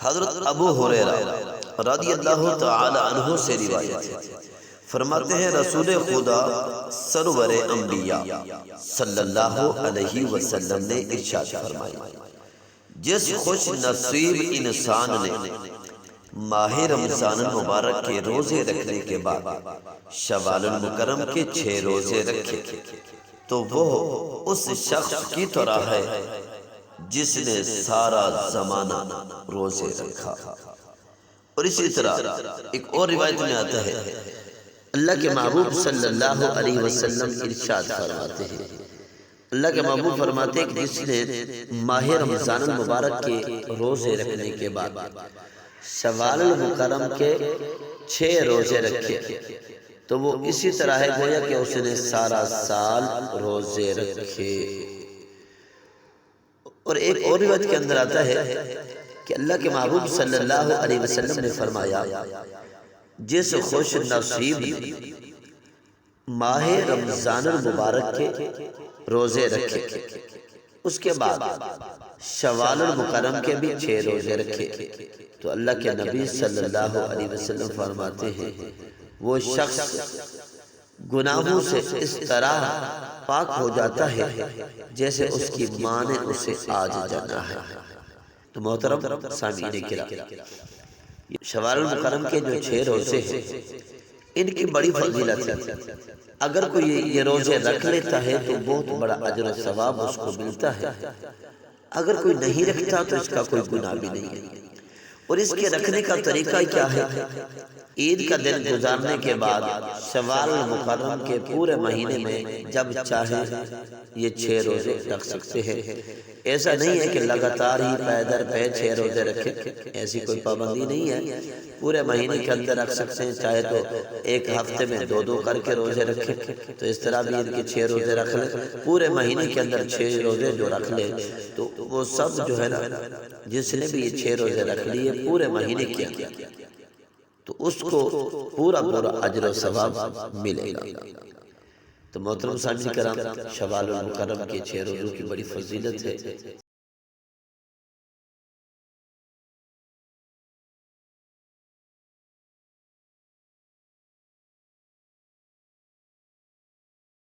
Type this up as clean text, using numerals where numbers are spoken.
حضرت ابو ہریرہ رضی اللہ تعالی عنہ سے روایت ہے، فرماتے ہیں رسول خدا سرور انبیاء صلی اللہ علیہ وسلم نے ارشاد فرمایا، جس خوش نصیب انسان نے ماہ رمضان المبارک کے روزے رکھنے کے بعد شوال المکرم کے 6 روزے رکھے تو وہ اس شخص کی طرح ہے جس نے سارا زمانہ روزے رکھا۔ اور اسی طرح ایک اور روایت میں آتا ہے، اللہ کے محبوب صلی اللہ علیہ وسلم ارشاد فرماتے ہیں، اللہ کے محبوب فرماتے ہیں کہ جس نے ماہ رمضان المبارک کے روزے رکھنے کے بعد شوال المکرم کے 6 روزے رکھے تو وہ اسی طرح ہے گویا کہ اس نے سارا سال روزے رکھے۔ اور ایک اور روایت کے اندر آتا ہے کہ اللہ کے محبوب صلی اللہ علیہ وسلم نے فرمایا، جس خوش نصیب نے ماہ رمضان المبارک کے روزے رکھے اس کے بعد شوال المکرم کے بھی 6 روزے رکھے تو اللہ کے نبی صلی اللہ علیہ وسلم فرماتے ہیں وہ شخص گناہوں سے اس طرح پاک ہو جاتا ہے جیسے اس کی ماں نے اسے آج جنا ہے۔ تو محترم سامعین کرام، شوال المکرم کے جو 6 روزے ہیں ان کی بڑی فضیلت ہے۔ اگر کوئی یہ روزے رکھ لیتا ہے تو بہت بڑا اجر و ثواب اس کو ملتا ہے، اگر کوئی نہیں رکھتا تو اس کا کوئی گناہ بھی نہیں ہے۔ اور اس کے رکھنے کا طریقہ کیا ہے؟ عید کا دن گزارنے کے بعد شوال المکرم کے پورے مہینے میں جب چاہے یہ 6 روزے رکھ سکتے ہیں۔ ایسا نہیں ہے کہ لگاتار ہی پیدر پہ 6 روزے رکھیں، ایسی کوئی پابندی نہیں ہے، پورے مہینے کے اندر رکھ سکتے ہیں، چاہے تو ایک ہفتے میں 2 کر کے روزے رکھیں تو اس طرح بھی عید کے 6 روزے رکھ لیں، پورے مہینے کے اندر 6 روزے جو رکھ لیں تو وہ سب جو ہے نا جس نے بھی یہ 6 روزے رکھ لیے پورے مہینے کے اندر تو اس کو پورا اجر و ثواب ملے گا۔ تو محترم سامعین کرام، شوال المکرم کے 6 روزوں کی بڑی فضیلت ہے۔